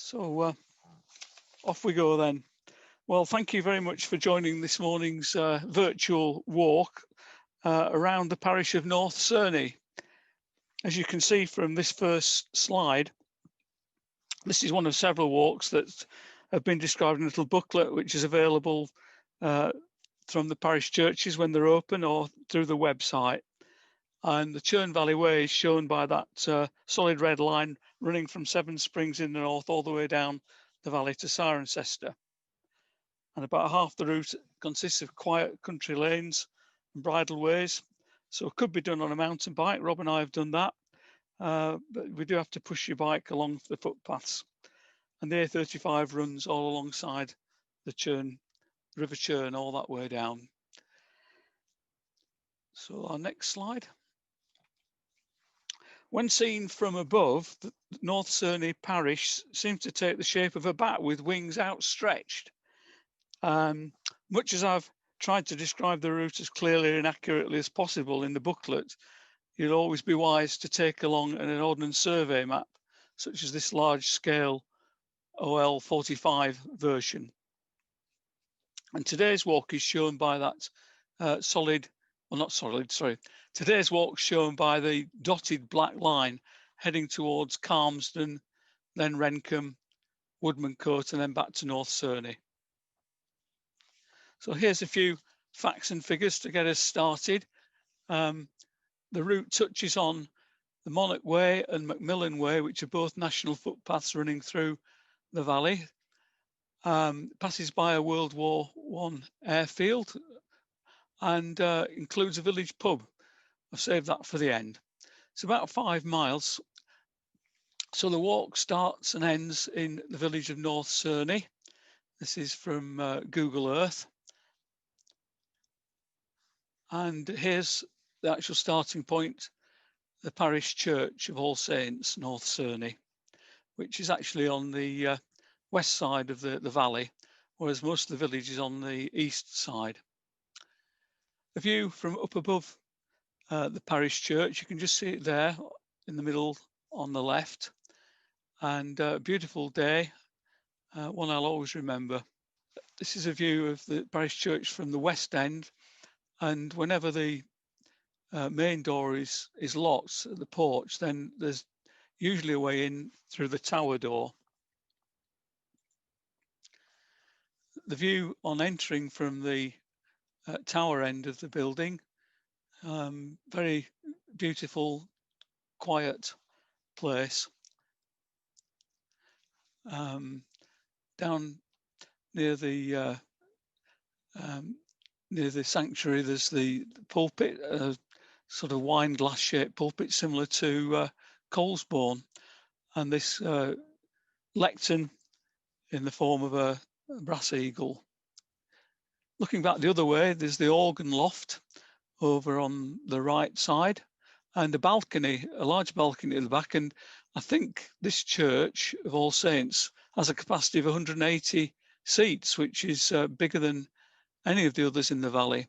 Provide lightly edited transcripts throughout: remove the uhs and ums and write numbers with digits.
So off we go then. Well, thank you very much for joining this morning's virtual walk around the parish of North Cerney. As you can see from this first slide, this is one of several walks that have been described in a little booklet which is available from the parish churches when they're open or through the website. And the Churn Valley Way is shown by that solid red line running from Seven Springs in the north all the way down the valley to Cirencester. And about half the route consists of quiet country lanes and bridle ways. So it could be done on a mountain bike. Rob and I have done that. But we do have to push your bike along the footpaths. And the A35 runs all alongside the Churn, River Churn, all that way down. So our next slide. When seen from above, the North Cerney parish seems to take the shape of a bat with wings outstretched. Much as I've tried to describe the route as clearly and accurately as possible in the booklet, you'll always be wise to take along an ordnance survey map, such as this large scale OL 45 version. And today's walk is shown by that Today's walk shown by the dotted black line heading towards Calmsden, then Rendcomb, Woodmancote, and then back to North Cerney. So here's a few facts and figures to get us started. The route touches on the Monarch Way and Macmillan Way, which are both national footpaths running through the valley. Passes by a World War I airfield and includes a village pub. I've saved that for the end. It's about 5 miles. So the walk starts and ends in the village of North Cerney. This is from Google Earth. And here's the actual starting point, the parish church of All Saints, North Cerney, which is actually on the west side of the valley, whereas most of the village is on the east side. The view from up above the parish church, you can just see it there in the middle on the left, and a beautiful day, one I'll always remember. This is a view of the parish church from the west end, and whenever the main door is locked at the porch, then there's usually a way in through the tower door. The view on entering from the tower end of the building, very beautiful, quiet place. Down near the sanctuary, there's the pulpit, sort of wine glass shaped pulpit similar to Colesbourne, and this lectern in the form of a brass eagle. Looking back the other way, there's the organ loft over on the right side, and a balcony, a large balcony at the back. And I think this church of All Saints has a capacity of 180 seats, which is bigger than any of the others in the valley.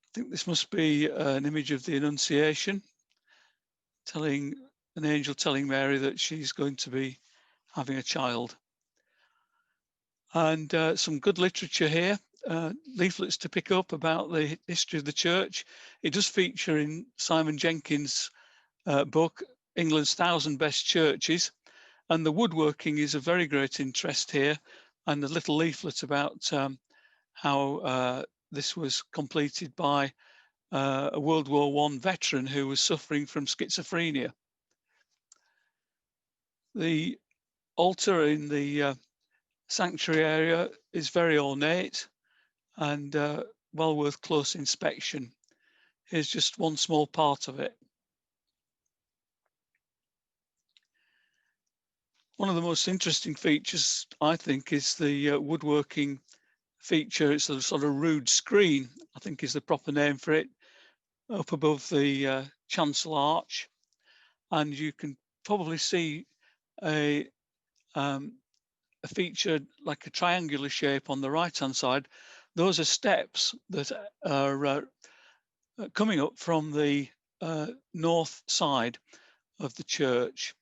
I think this must be an image of the Annunciation, an angel telling Mary that she's going to be having a child. And some good literature here, leaflets to pick up about the history of the church. It does feature in Simon Jenkins' book, England's 1,000 Best Churches, and the woodworking is of very great interest here, and a little leaflet about how this was completed by a World War I veteran who was suffering from schizophrenia. The altar in the sanctuary area is very ornate and well worth close inspection. Here's just one small part of it. One of the most interesting features, I think, is the woodworking feature. It's a sort of rood screen, I think is the proper name for it, up above the chancel arch. And you can probably see a feature like a triangular shape on the right-hand side. Those are steps that are coming up from the north side of the church.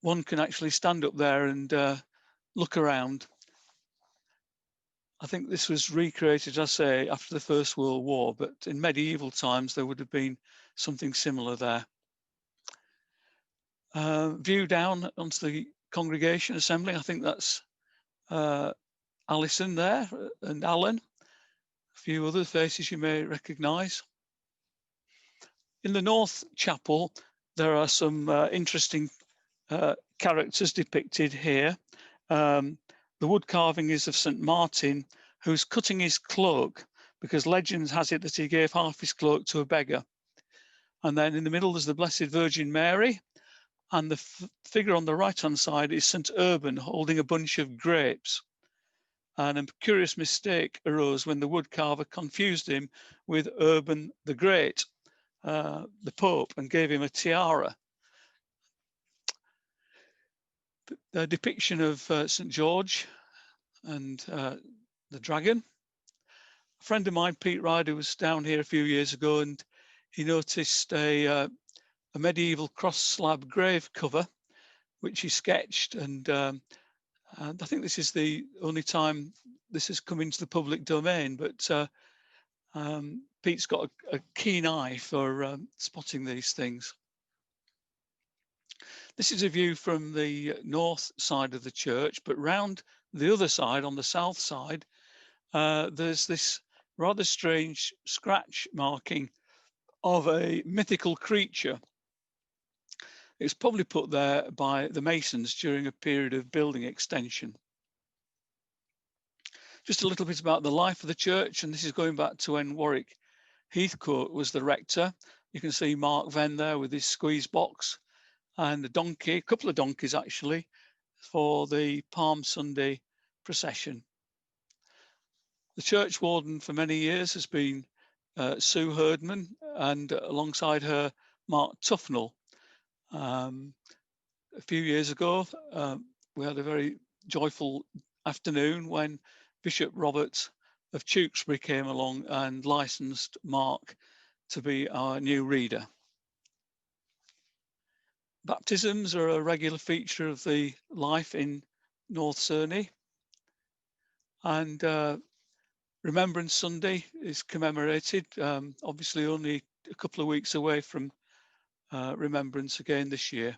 one can actually stand up there and look around. I think this was recreated, as I say, after the First World War, but in medieval times there would have been something similar there. View down onto the congregation assembly. I think that's Alison there and Alan. A few other faces you may recognise. In the North Chapel, there are some interesting characters depicted here. The wood carving is of St. Martin, who's cutting his cloak because legend has it that he gave half his cloak to a beggar. And then in the middle, there's the Blessed Virgin Mary. And the figure on the right-hand side is St. Urban holding a bunch of grapes. And a curious mistake arose when the woodcarver confused him with Urban the Great, the Pope, and gave him a tiara. The depiction of St. George and the dragon. A friend of mine, Pete Ryder, was down here a few years ago, and he noticed a medieval cross slab grave cover, which he sketched, and I think this is the only time this has come into the public domain, but Pete's got a keen eye for spotting these things. This is a view from the north side of the church, but round the other side, on the south side, there's this rather strange scratch marking of a mythical creature. It was probably put there by the masons during a period of building extension. Just a little bit about the life of the church, and this is going back to when Warwick Heathcote was the rector. You can see Mark Venn there with his squeeze box and a donkey, a couple of donkeys actually, for the Palm Sunday procession. The church warden for many years has been Sue Herdman, and alongside her, Mark Tufnell. A few years ago, we had a very joyful afternoon when Bishop Robert of Tewkesbury came along and licensed Mark to be our new reader. Baptisms are a regular feature of the life in North Cerney, and Remembrance Sunday is commemorated, obviously only a couple of weeks away from Remembrance again this year.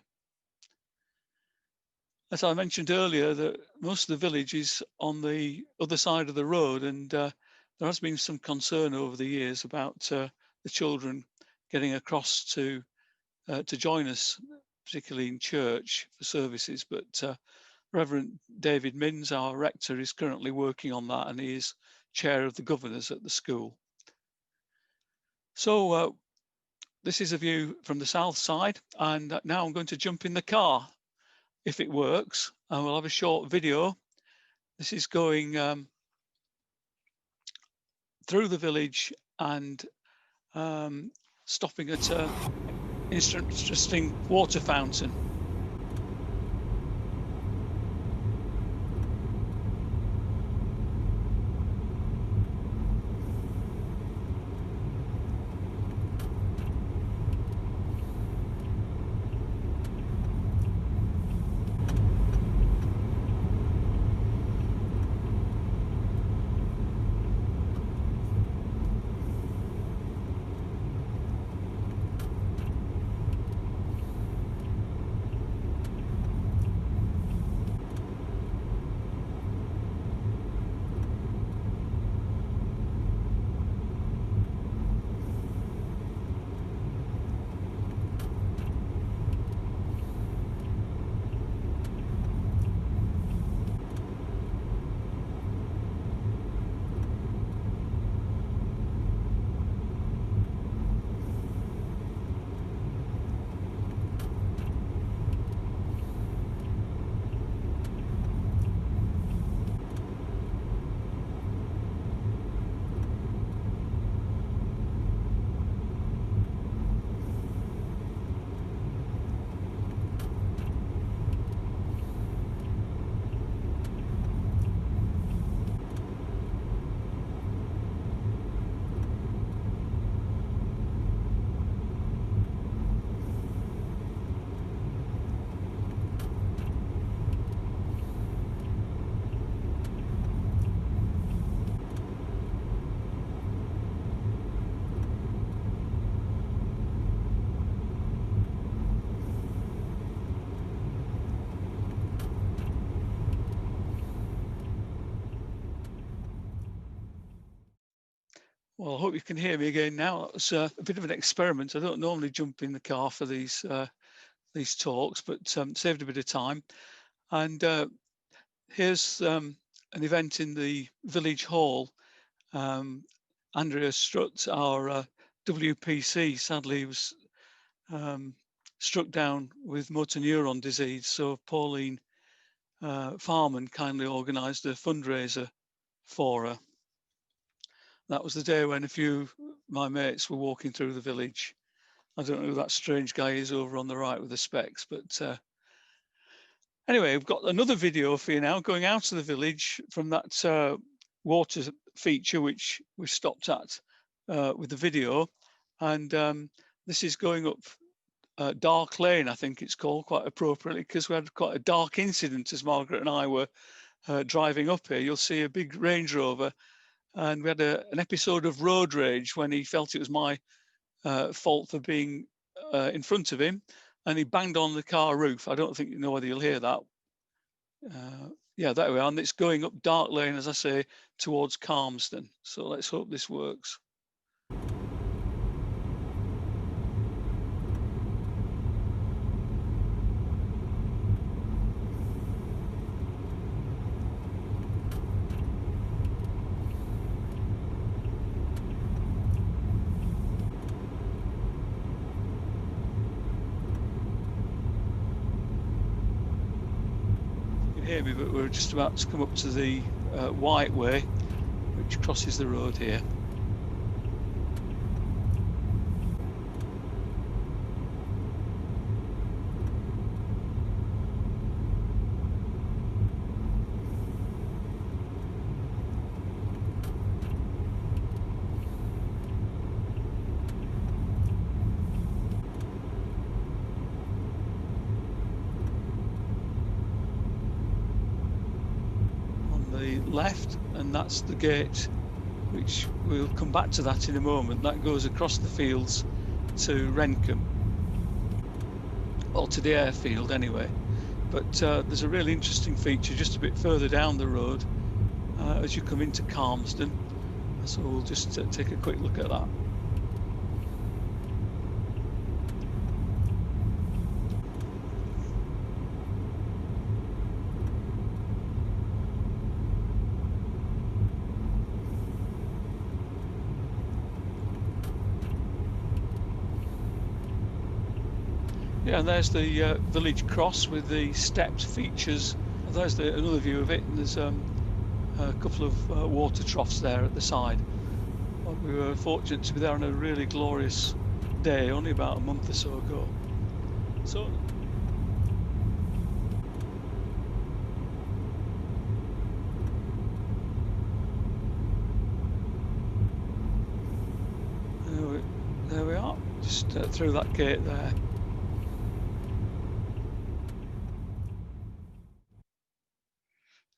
As I mentioned earlier, that most of the village is on the other side of the road, and there has been some concern over the years about the children getting across to join us, particularly in church for services. But Reverend David Minns, our rector, is currently working on that, and he is chair of the governors at the school. So this is a view from the south side, and now I'm going to jump in the car, if it works, and we'll have a short video. This is going through the village and stopping at an interesting water fountain. Well, I hope you can hear me again now. That was a bit of an experiment. I don't normally jump in the car for these talks, but saved a bit of time. And here's an event in the village hall. Andrea Strutt, our WPC, sadly was struck down with motor neuron disease. So Pauline Farman kindly organised a fundraiser for her. That was the day when a few of my mates were walking through the village. I don't know who that strange guy is over on the right with the specs, but anyway, we've got another video for you now, going out of the village from that water feature which we stopped at with the video. And this is going up Dark Lane, I think it's called, quite appropriately, because we had quite a dark incident as Margaret and I were driving up here. You'll see a big Range Rover, and we had an episode of road rage when he felt it was my fault for being in front of him, and he banged on the car roof. I don't think you know whether you'll hear that. Yeah, there we are, and it's going up Dark Lane, as I say, towards Calmsden. So let's hope this works. Hear me, but we're just about to come up to the White Way, which crosses the road here. Left, and that's the gate, which we'll come back to that in a moment. That goes across the fields to Rendcomb, or to the airfield anyway. But there's a really interesting feature just a bit further down the road as you come into Calmsden, so we'll just take a quick look at that. Yeah, and there's the village cross with the stepped features. There's another view of it, and there's a couple of water troughs there at the side. But we were fortunate to be there on a really glorious day, only about a month or so ago. So there we are, just through that gate there.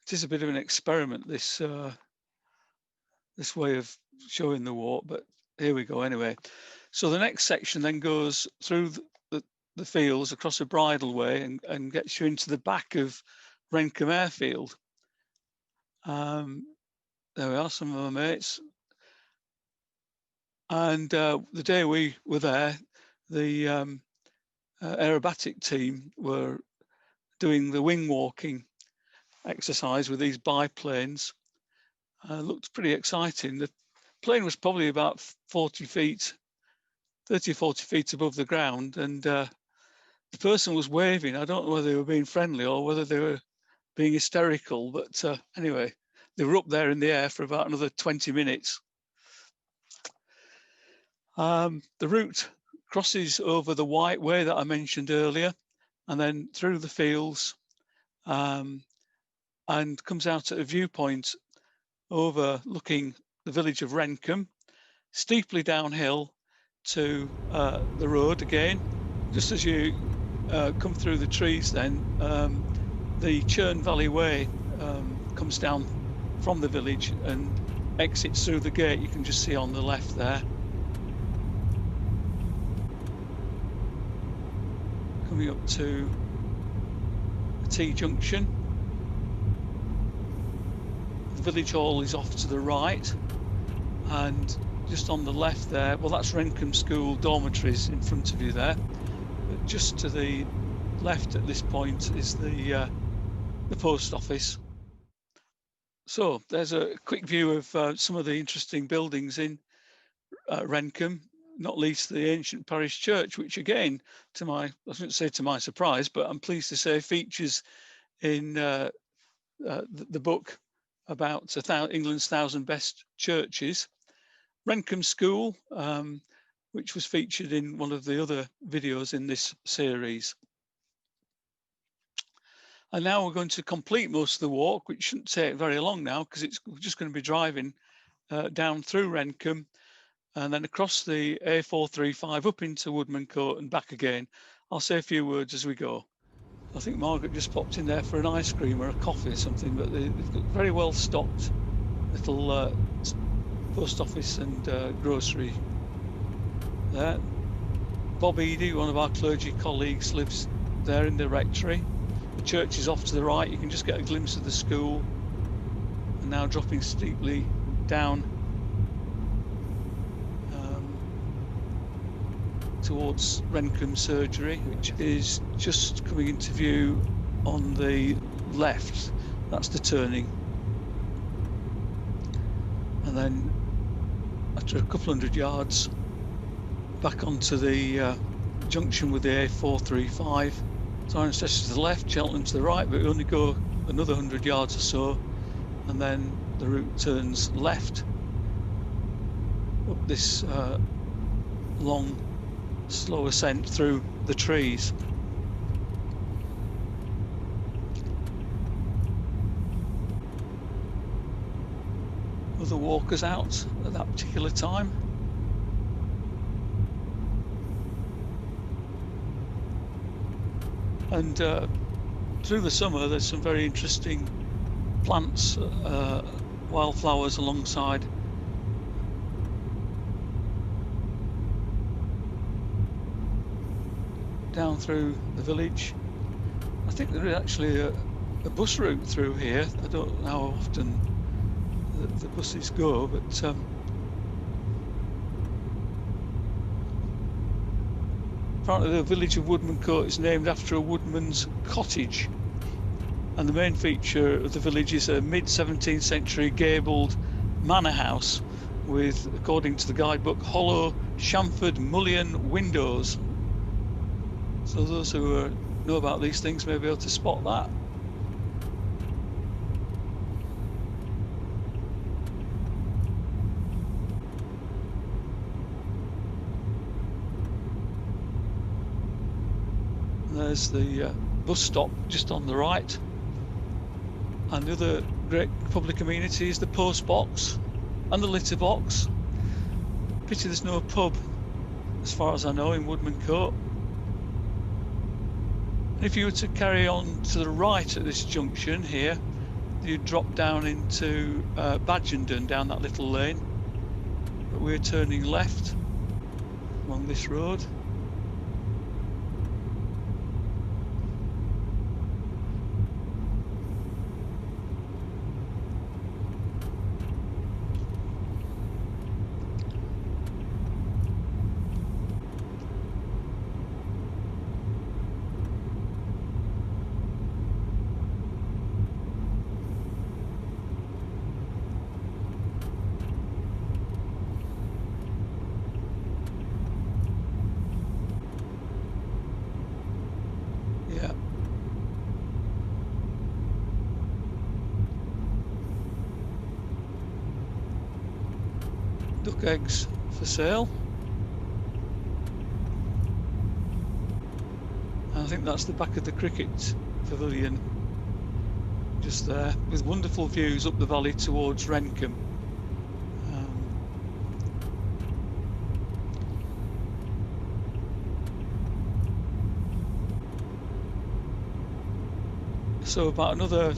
It is a bit of an experiment, this this way of showing the walk, but here we go anyway. So the next section then goes through the fields across a bridleway and gets you into the back of Rendcomb Airfield. There we are, some of our mates. And the day we were there, the aerobatic team were doing the wing walking exercise with these biplanes. Looked pretty exciting. The plane was probably about 30 or 40 feet above the ground, and the person was waving. I don't know whether they were being friendly or whether they were being hysterical, but anyway, they were up there in the air for about another 20 minutes. The route crosses over the White Way that I mentioned earlier, and then through the fields, and comes out at a viewpoint overlooking the village of Rendcomb, steeply downhill to the road again. Just as you come through the trees then, the Churn Valley Way comes down from the village and exits through the gate you can just see on the left there. Coming up to the T-junction. The village hall is off to the right, and just on the left there, well, that's Rendcomb School dormitories in front of you there. But just to the left at this point is the post office. So there's a quick view of some of the interesting buildings in Rendcomb, not least the ancient parish church, which again, I shouldn't say to my surprise, but I'm pleased to say features in the book about England's 1,000 best churches. Rendcomb School, which was featured in one of the other videos in this series. And now we're going to complete most of the walk, which shouldn't take very long now, because we're just going to be driving down through Rendcomb and then across the A435 up into Woodman Court and back again. I'll say a few words as we go. I think Margaret just popped in there for an ice cream or a coffee or something, but they've got very well stocked little post office and grocery there. Bob Eady, one of our clergy colleagues, lives there in the rectory. The church is off to the right. You can just get a glimpse of the school, and now dropping steeply down towards Rendcomb Surgery, which is just coming into view on the left. That's the turning. And then after a couple hundred yards back onto the junction with the A435. Cirencester to the left, Cheltenham to the right, but we only go another 100 yards or so, and then the route turns left up this long, slow ascent through the trees. Other walkers out at that particular time. And through the summer, there's some very interesting plants, wildflowers alongside. Down through the village. I think there is actually a bus route through here. I don't know how often the buses go, but apparently the village of Woodman Court is named after a woodman's cottage, and the main feature of the village is a mid-17th century gabled manor house with, according to the guidebook, hollow chamfered mullion windows. So those who know about these things may be able to spot that. There's the bus stop just on the right, and the other great public amenity is the post box and the litter box. Pity there's no pub, as far as I know, in Woodman Court. If you were to carry on to the right at this junction here, you'd drop down into Badgenden down that little lane, but we're turning left along this road. Duck eggs for sale. And I think that's the back of the cricket pavilion just there, with wonderful views up the valley towards Rendcomb. So about another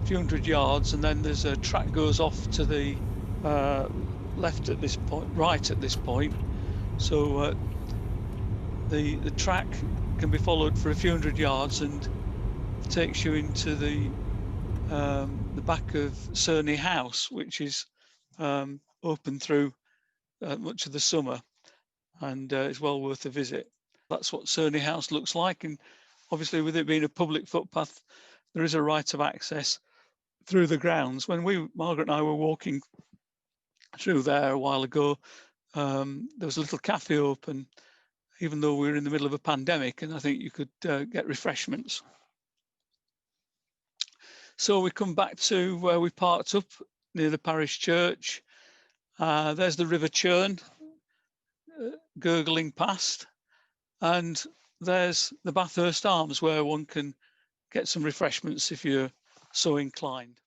few hundred yards, and then there's a track goes off to the left at this point, right at this point. So the track can be followed for a few hundred yards and takes you into the back of Cerney House, which is open through much of the summer, and it's well worth a visit. That's what Cerney House looks like, and obviously with it being a public footpath, there is a right of access through the grounds. When Margaret and I were walking through there a while ago, there was a little cafe open, even though we were in the middle of a pandemic, and I think you could get refreshments. So we come back to where we parked up near the parish church. There's the River Churn gurgling past, and there's the Bathurst Arms where one can get some refreshments if you're so inclined.